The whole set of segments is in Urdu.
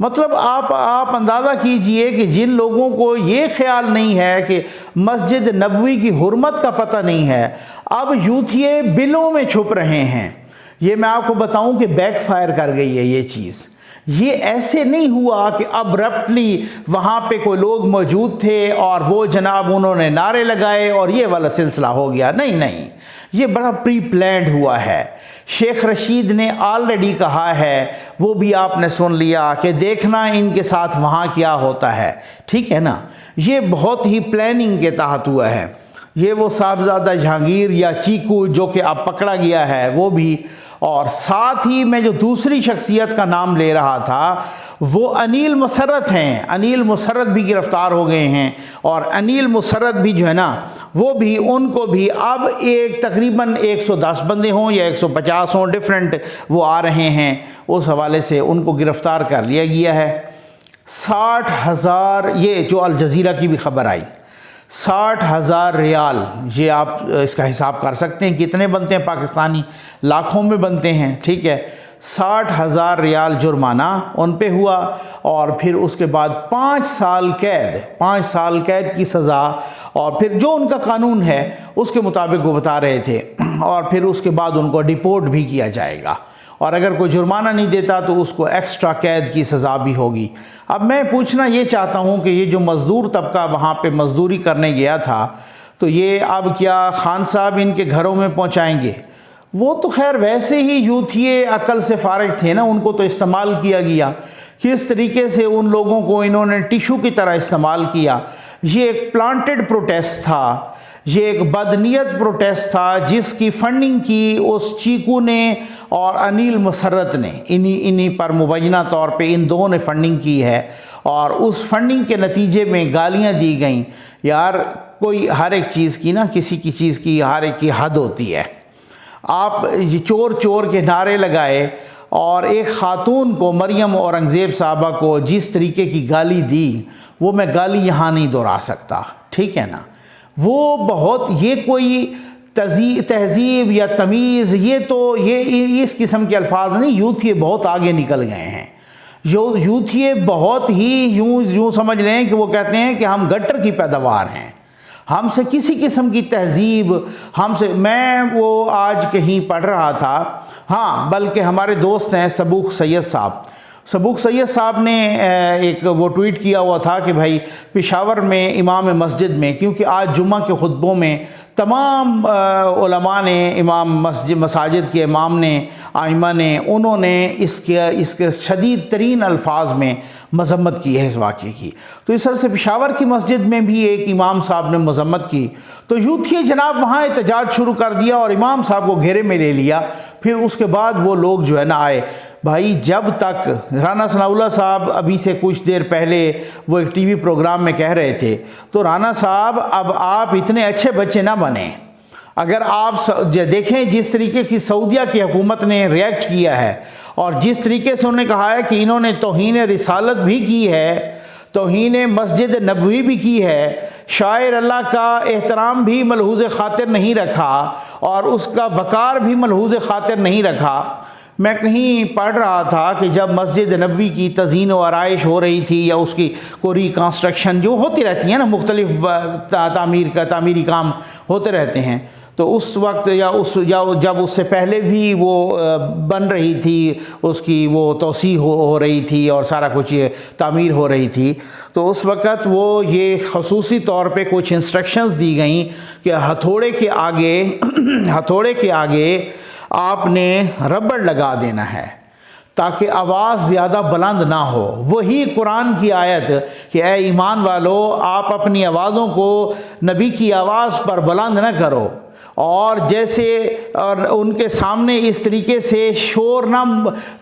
مطلب آپ اندازہ کیجئے کہ جن لوگوں کو یہ خیال نہیں ہے کہ مسجد نبوی کی حرمت کا پتہ نہیں ہے، اب یوتھیے بلوں میں چھپ رہے ہیں۔ یہ میں آپ کو بتاؤں کہ بیک فائر کر گئی ہے یہ چیز۔ یہ ایسے نہیں ہوا کہ ابرپٹلی وہاں پہ کوئی لوگ موجود تھے اور وہ جناب انہوں نے نعرے لگائے اور یہ والا سلسلہ ہو گیا، نہیں، یہ بڑا پری پلانڈ ہوا ہے۔ شیخ رشید نے آلریڈی کہا ہے، وہ بھی آپ نے سن لیا کہ دیکھنا ان کے ساتھ وہاں کیا ہوتا ہے، ٹھیک ہے نا۔ یہ بہت ہی پلاننگ کے تحت ہوا ہے۔ یہ وہ صاحبزادہ جہانگیر یا چیکو جو کہ اب پکڑا گیا ہے وہ بھی، اور ساتھ ہی میں جو دوسری شخصیت کا نام لے رہا تھا وہ انیل مسرت ہیں۔ انیل مسرت بھی گرفتار ہو گئے ہیں، اور انیل مسرت بھی جو ہے نا وہ بھی، ان کو بھی اب ایک تقریباً 110 بندے ہوں یا 150 ہوں، ڈیفرنٹ وہ آ رہے ہیں، اس حوالے سے ان کو گرفتار کر لیا گیا ہے۔ 60,000، یہ جو الجزیرہ کی بھی خبر آئی، 60,000 ریال، یہ آپ اس کا حساب کر سکتے ہیں کتنے بنتے ہیں پاکستانی، لاکھوں میں بنتے ہیں، ٹھیک ہے۔ 60,000 ریال جرمانہ ان پہ ہوا، اور پھر اس کے بعد 5 سال قید کی سزا، اور پھر جو ان کا قانون ہے اس کے مطابق وہ بتا رہے تھے، اور پھر اس کے بعد ان کو ڈیپورٹ بھی کیا جائے گا، اور اگر کوئی جرمانہ نہیں دیتا تو اس کو ایکسٹرا قید کی سزا بھی ہوگی۔ اب میں پوچھنا یہ چاہتا ہوں کہ یہ جو مزدور طبقہ وہاں پہ مزدوری کرنے گیا تھا، تو یہ اب کیا خان صاحب ان کے گھروں میں پہنچائیں گے؟ وہ تو خیر ویسے ہی یوتھیے عقل سے فارغ تھے نا، ان کو تو استعمال کیا گیا، کس طریقے سے ان لوگوں کو انہوں نے ٹیشو کی طرح استعمال کیا۔ یہ ایک پلانٹڈ پروٹیسٹ تھا، یہ ایک بدنیت پروٹیسٹ تھا، جس کی فنڈنگ کی اس چیکو نے اور انیل مسرت نے، انہی پر مبینہ طور پہ ان دونوں نے فنڈنگ کی ہے، اور اس فنڈنگ کے نتیجے میں گالیاں دی گئیں۔ یار کوئی ہر ایک چیز کی نا، کسی کی چیز کی ہر ایک کی حد ہوتی ہے۔ آپ یہ چور چور کے نعرے لگائے، اور ایک خاتون کو، مریم اورنگزیب صاحبہ کو جس طریقے کی گالی دی، وہ میں گالی یہاں نہیں دہرا سکتا، ٹھیک ہے نا۔ وہ بہت، یہ کوئی تہذیب یا تمیز، یہ تو یہ اس قسم کے الفاظ نہیں۔ یوتھیے بہت آگے نکل گئے ہیں، یوتھیے بہت ہی یوں سمجھ لیں کہ وہ کہتے ہیں کہ ہم گٹر کی پیداوار ہیں، ہم سے کسی قسم کی تہذیب، میں وہ آج کہیں پڑھ رہا تھا، ہاں بلکہ ہمارے دوست ہیں سبوق سید صاحب نے ایک وہ ٹویٹ کیا ہوا تھا کہ بھائی پشاور میں امام مسجد میں، کیونکہ آج جمعہ کے خطبوں میں تمام علماء نے، امام مساجد کے امام نے، ائمہ نے، انہوں نے اس کے شدید ترین الفاظ میں مذمت کی ہے اس واقعے کی۔ تو اس طرح سے پشاور کی مسجد میں بھی ایک امام صاحب نے مذمت کی، تو یوتھیے جناب وہاں احتجاج شروع کر دیا اور امام صاحب کو گھیرے میں لے لیا۔ پھر اس کے بعد وہ لوگ جو ہے نا آئے۔ بھائی جب تک رانا ثناء اللہ صاحب ابھی سے کچھ دیر پہلے وہ ایک ٹی وی پروگرام میں کہہ رہے تھے، تو رانا صاحب اب آپ اتنے اچھے بچے نہ بنیں۔ اگر آپ دیکھیں جس طریقے کی سعودیہ کی حکومت نے ریئیکٹ کیا ہے، اور جس طریقے سے انہوں نے کہا ہے کہ انہوں نے توہین رسالت بھی کی ہے، توہین مسجد نبوی بھی کی ہے، شاعر اللہ کا احترام بھی ملحوظ خاطر نہیں رکھا، اور اس کا وقار بھی ملحوظ خاطر نہیں رکھا۔ میں کہیں پڑھ رہا تھا کہ جب مسجد نبوی کی تزئین و آرائش ہو رہی تھی، یا اس کی کوئی ریکنسٹرکشن جو ہوتی رہتی ہے نا، مختلف تعمیری کام ہوتے رہتے ہیں، تو اس وقت یا جب اس سے پہلے بھی وہ بن رہی تھی، اس کی وہ توسیع ہو رہی تھی اور سارا کچھ یہ تعمیر ہو رہی تھی، تو اس وقت وہ یہ خصوصی طور پہ کچھ انسٹرکشنز دی گئیں کہ ہتھوڑے کے آگے آپ نے ربڑ لگا دینا ہے تاکہ آواز زیادہ بلند نہ ہو۔ وہی قرآن کی آیت کہ اے ایمان والو، آپ اپنی آوازوں کو نبی کی آواز پر بلند نہ کرو، اور جیسے ان کے سامنے اس طریقے سے شور نہ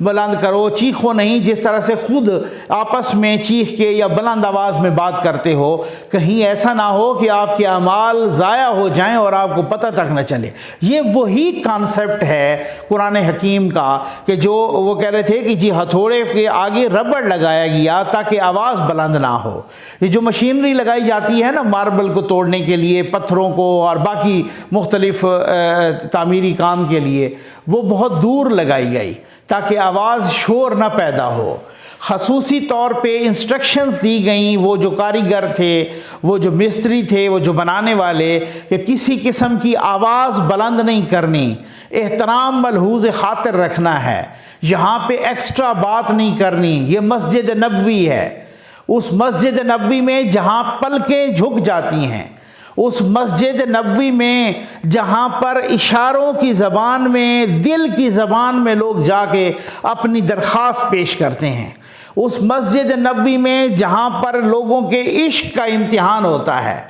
بلند کرو، چیخو نہیں، جس طرح سے خود آپس میں چیخ کے یا بلند آواز میں بات کرتے ہو، کہیں ایسا نہ ہو کہ آپ کے اعمال ضائع ہو جائیں اور آپ کو پتہ تک نہ چلے۔ یہ وہی کانسیپٹ ہے قرآن حکیم کا کہ جو وہ کہہ رہے تھے کہ جی ہتھوڑے کے آگے ربڑ لگایا گیا تاکہ آواز بلند نہ ہو۔ یہ جو مشینری لگائی جاتی ہے نا ماربل کو توڑنے کے لیے، پتھروں کو اور باقی مختلف تعمیری کام کے لیے، وہ بہت دور لگائی گئی تاکہ آواز شور نہ پیدا ہو۔ خصوصی طور پہ انسٹرکشنز دی گئیں وہ جو کاریگر تھے، وہ جو مستری تھے، وہ جو بنانے والے، کہ کسی قسم کی آواز بلند نہیں کرنی، احترام ملحوظ خاطر رکھنا ہے، یہاں پہ ایکسٹرا بات نہیں کرنی۔ یہ مسجد نبوی ہے، اس مسجد نبوی میں جہاں پلکیں جھک جاتی ہیں، اس مسجد نبوی میں جہاں پر اشاروں کی زبان میں، دل کی زبان میں لوگ جا کے اپنی درخواست پیش کرتے ہیں، اس مسجد نبوی میں جہاں پر لوگوں کے عشق کا امتحان ہوتا ہے،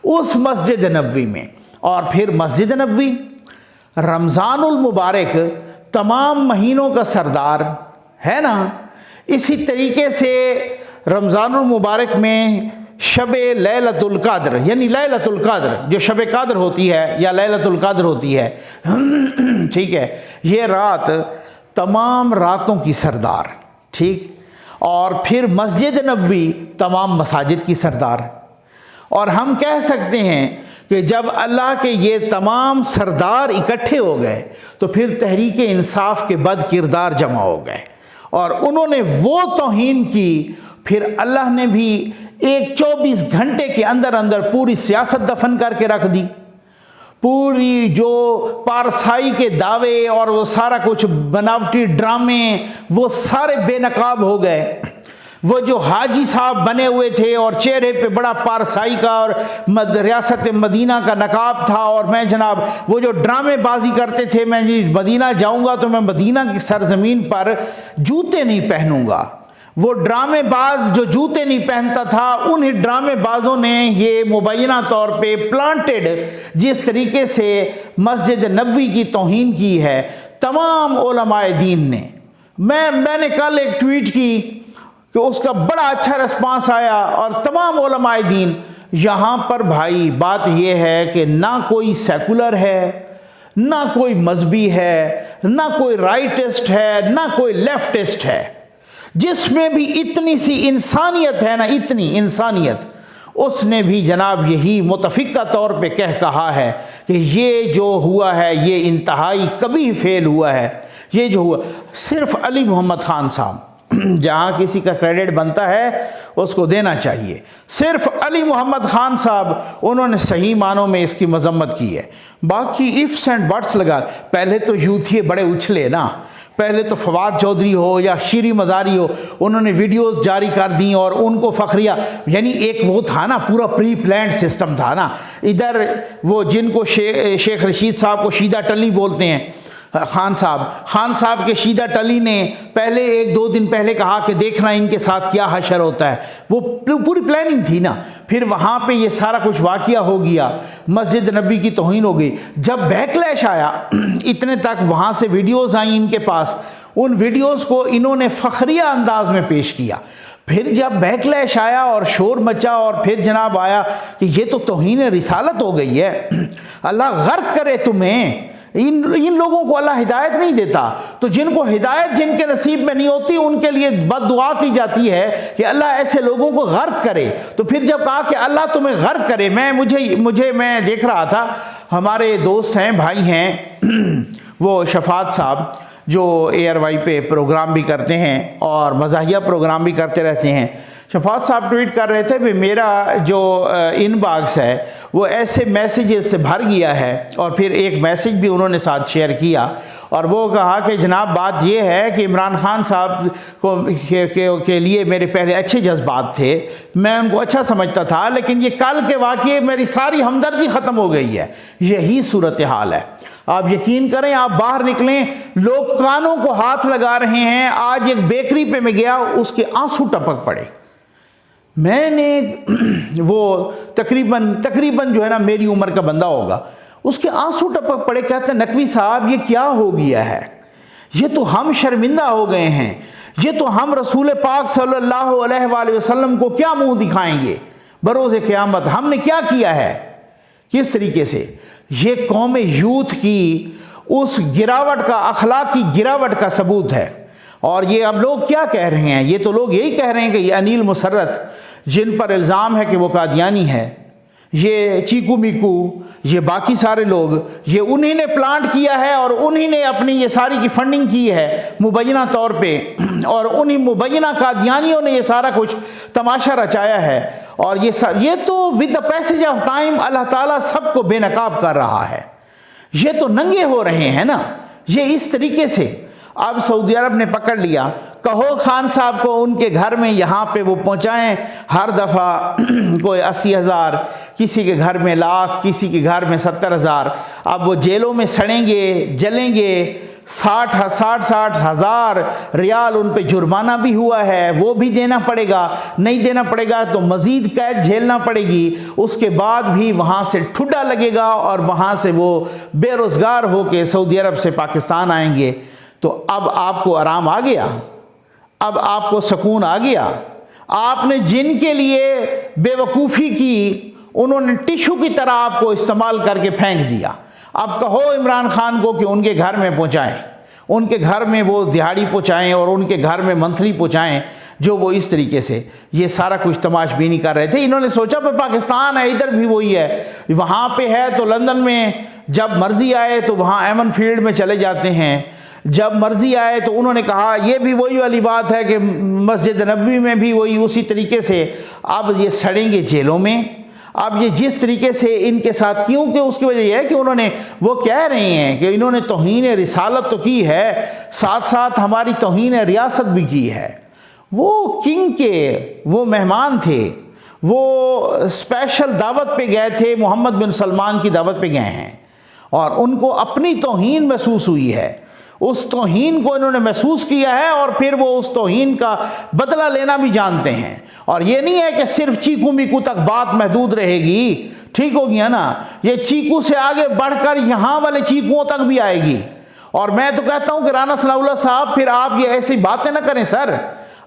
اس مسجد نبوی میں۔ اور پھر مسجد نبوی رمضان المبارک تمام مہینوں کا سردار ہے نا، اسی طریقے سے رمضان المبارک میں شب لیلۃ القدر، یعنی لیلۃ القدر جو شب قدر ہوتی ہے یا لیلۃ القدر ہوتی ہے، ٹھیک ہے، یہ رات تمام راتوں کی سردار، ٹھیک۔ اور پھر مسجد نبوی تمام مساجد کی سردار۔ اور ہم کہہ سکتے ہیں کہ جب اللہ کے یہ تمام سردار اکٹھے ہو گئے تو پھر تحریک انصاف کے بد کردار جمع ہو گئے، اور انہوں نے وہ توہین کی، پھر اللہ نے بھی ایک 24 گھنٹے کے اندر اندر پوری سیاست دفن کر کے رکھ دی، پوری جو پارسائی کے دعوے اور وہ سارا کچھ بناوٹی ڈرامے وہ سارے بے نقاب ہو گئے۔ وہ جو حاجی صاحب بنے ہوئے تھے اور چہرے پہ بڑا پارسائی کا اور ریاست مدینہ کا نقاب تھا، اور میں جناب وہ جو ڈرامے بازی کرتے تھے، میں مدینہ جاؤں گا تو میں مدینہ کی سرزمین پر جوتے نہیں پہنوں گا، وہ ڈرامے باز جو جوتے نہیں پہنتا تھا، انہی ڈرامے بازوں نے یہ مبینہ طور پہ پلانٹڈ جس طریقے سے مسجد نبوی کی توہین کی ہے تمام علماء دین نے۔ میں نے کل ایک ٹویٹ کی کہ اس کا بڑا اچھا رسپانس آیا، اور تمام علماء دین یہاں پر بھائی بات یہ ہے کہ نہ کوئی سیکولر ہے، نہ کوئی مذہبی ہے، نہ کوئی رائٹسٹ ہے، نہ کوئی لیفٹسٹ ہے، جس میں بھی اتنی سی انسانیت ہے نا، اتنی انسانیت، اس نے بھی جناب یہی متفقہ طور پہ کہا ہے کہ یہ جو ہوا ہے یہ انتہائی کبھی فیل ہوا ہے۔ یہ جو ہوا صرف علی محمد خان صاحب، جہاں کسی کا کریڈٹ بنتا ہے اس کو دینا چاہیے، صرف علی محمد خان صاحب انہوں نے صحیح معنوں میں اس کی مذمت کی ہے۔ باقی ifs اینڈ بٹس لگا، پہلے تو یوتھیے بڑے اچھلے نا، پہلے تو فواد چودھری ہو یا شیری مزاری ہو، انہوں نے ویڈیوز جاری کر دیں اور ان کو فخریہ، یعنی ایک وہ تھا نا پورا پری پلانڈ سسٹم تھا نا، ادھر وہ جن کو شیخ رشید صاحب کو شیدہ ٹلی بولتے ہیں، خان صاحب کے شیدہ ٹلی نے پہلے 1-2 دن پہلے کہا کہ دیکھنا ان کے ساتھ کیا حشر ہوتا ہے، وہ پوری پلاننگ تھی نا۔ پھر وہاں پہ یہ سارا کچھ واقعہ ہو گیا، مسجد نبی کی توہین ہو گئی۔ جب بیکلیش آیا، اتنے تک وہاں سے ویڈیوز آئیں ان کے پاس، ان ویڈیوز کو انہوں نے فخریہ انداز میں پیش کیا۔ پھر جب بیکلیش آیا اور شور مچا، اور پھر جناب آیا کہ یہ تو توہین رسالت ہو گئی ہے، اللہ غرق کرے تمہیں، ان لوگوں کو اللہ ہدایت نہیں دیتا، تو جن کو ہدایت جن کے نصیب میں نہیں ہوتی ان کے لیے بد دعا کی جاتی ہے کہ اللہ ایسے لوگوں کو غرق کرے۔ تو پھر جب کہا کہ اللہ تمہیں غرق کرے، میں دیکھ رہا تھا، ہمارے دوست ہیں، بھائی ہیں، وہ شفاعت صاحب جو ایئر وائی پہ پروگرام بھی کرتے ہیں اور مزاحیہ پروگرام بھی کرتے رہتے ہیں، شفاعت صاحب ٹویٹ کر رہے تھے کہ میرا جو ان باکس ہے وہ ایسے میسیجز سے بھر گیا ہے، اور پھر ایک میسیج بھی انہوں نے ساتھ شیئر کیا، اور وہ کہا کہ جناب بات یہ ہے کہ عمران خان صاحب کے لیے میرے پہلے اچھے جذبات تھے، میں ان کو اچھا سمجھتا تھا، لیکن یہ کل کے واقعے میری ساری ہمدردی ختم ہو گئی ہے۔ یہی صورتحال ہے۔ آپ یقین کریں، آپ باہر نکلیں، لوگ کانوں کو ہاتھ لگا رہے ہیں۔ آج ایک بیکری پہ میں گیا، اس کے آنسو ٹپک پڑے۔ میں نے وہ تقریباً جو ہے نا میری عمر کا بندہ ہوگا، اس کے آنسو ٹپک پڑے، کہتے ہیں نقوی صاحب یہ کیا ہو گیا ہے، یہ تو ہم شرمندہ ہو گئے ہیں، یہ تو ہم رسول پاک صلی اللہ علیہ وآلہ وسلم کو کیا منہ دکھائیں گے بروز قیامت، ہم نے کیا کیا ہے۔ کس طریقے سے یہ قوم یوتھ کی اس گراوٹ کا، اخلاقی گراوٹ کا ثبوت ہے۔ اور یہ اب لوگ کیا کہہ رہے ہیں، یہ تو لوگ یہی کہہ رہے ہیں کہ یہ انیل مسرت جن پر الزام ہے کہ وہ قادیانی ہے، یہ چیکو میکو، یہ باقی سارے لوگ، یہ انہی نے پلانٹ کیا ہے اور انہی نے اپنی یہ ساری کی فنڈنگ کی ہے مبینہ طور پہ، اور انہی مبینہ قادیانیوں نے یہ سارا کچھ تماشا رچایا ہے۔ اور یہ تو with the passage of time اللہ تعالیٰ سب کو بے نقاب کر رہا ہے۔ یہ تو ننگے ہو رہے ہیں نا، یہ اس طریقے سے۔ اب سعودی عرب نے پکڑ لیا، کہو خان صاحب کو ان کے گھر میں یہاں پہ وہ پہنچائیں، ہر دفعہ کوئی 80,000، کسی کے گھر میں 1,00,000، کسی کے گھر میں 70,000۔ اب وہ جیلوں میں سڑیں گے، جلیں گے، 60,000 ریال ان پہ جرمانہ بھی ہوا ہے، وہ بھی دینا پڑے گا، نہیں دینا پڑے گا تو مزید قید جھیلنا پڑے گی، اس کے بعد بھی وہاں سے ٹھڈا لگے گا اور وہاں سے وہ بے روزگار ہو کے سعودی عرب سے پاکستان آئیں گے۔ تو اب آپ کو آرام آ گیا، اب آپ کو سکون آ گیا۔ آپ نے جن کے لیے بے وقوفی کی، انہوں نے ٹشو کی طرح آپ کو استعمال کر کے پھینک دیا۔ اب کہو عمران خان کو کہ ان کے گھر میں پہنچائیں، ان کے گھر میں وہ دہاڑی پہنچائیں اور ان کے گھر میں منتھلی پہنچائیں، جو وہ اس طریقے سے یہ سارا کچھ تماش بینی کر رہے تھے۔ انہوں نے سوچا پہ پاکستان ہے، ادھر بھی وہی ہے، وہاں پہ ہے تو لندن میں جب مرضی آئے تو وہاں ایمن فیلڈ میں چلے جاتے ہیں، جب مرضی آئے تو انہوں نے کہا یہ بھی وہی والی بات ہے کہ مسجد نبوی میں بھی وہی اسی طریقے سے۔ اب یہ سڑیں گے جیلوں میں۔ اب یہ جس طریقے سے ان کے ساتھ، کیونکہ اس کی وجہ یہ ہے کہ انہوں نے، وہ کہہ رہے ہیں کہ انہوں نے توہین رسالت تو کی ہے، ساتھ ساتھ ہماری توہین ریاست بھی کی ہے۔ وہ کنگ کے وہ مہمان تھے، وہ اسپیشل دعوت پہ گئے تھے، محمد بن سلمان کی دعوت پہ گئے ہیں، اور ان کو اپنی توہین محسوس ہوئی ہے۔ اس توہین کو انہوں نے محسوس کیا ہے اور پھر وہ اس توہین کا بدلہ لینا بھی جانتے ہیں۔ اور یہ نہیں ہے کہ صرف چیکو میکو تک بات محدود رہے گی، ٹھیک ہو گیا نا، یہ چیکو سے آگے بڑھ کر یہاں والے چیکوؤں تک بھی آئے گی۔ اور میں تو کہتا ہوں کہ رانا ثناء اللہ صاحب پھر آپ یہ ایسی باتیں نہ کریں سر،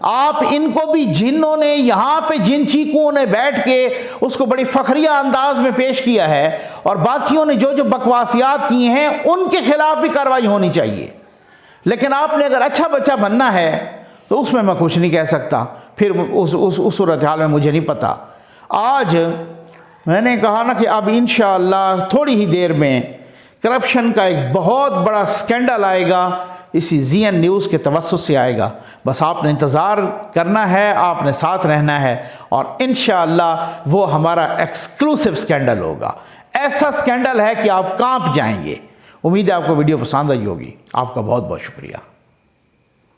آپ ان کو بھی، جنہوں نے یہاں پہ جن چیکوؤں نے بیٹھ کے اس کو بڑی فخریہ انداز میں پیش کیا ہے، اور باقیوں نے جو بکواسیات کی ہیں ان کے خلاف بھی کارروائی ہونی چاہیے۔ لیکن آپ نے اگر اچھا بچہ بننا ہے تو اس میں کچھ نہیں کہہ سکتا، پھر اس صورتحال میں مجھے نہیں پتا۔ آج میں نے کہا نا کہ اب انشاءاللہ تھوڑی ہی دیر میں کرپشن کا ایک بہت بڑا سکینڈل آئے گا، اسی ZN نیوز کے توسط سے آئے گا۔ بس آپ نے انتظار کرنا ہے، آپ نے ساتھ رہنا ہے، اور انشاءاللہ وہ ہمارا ایکسکلوسیو سکینڈل ہوگا۔ ایسا سکینڈل ہے کہ آپ کانپ جائیں گے۔ امید ہے آپ کو ویڈیو پسند آئی ہوگی۔ آپ کا بہت بہت شکریہ۔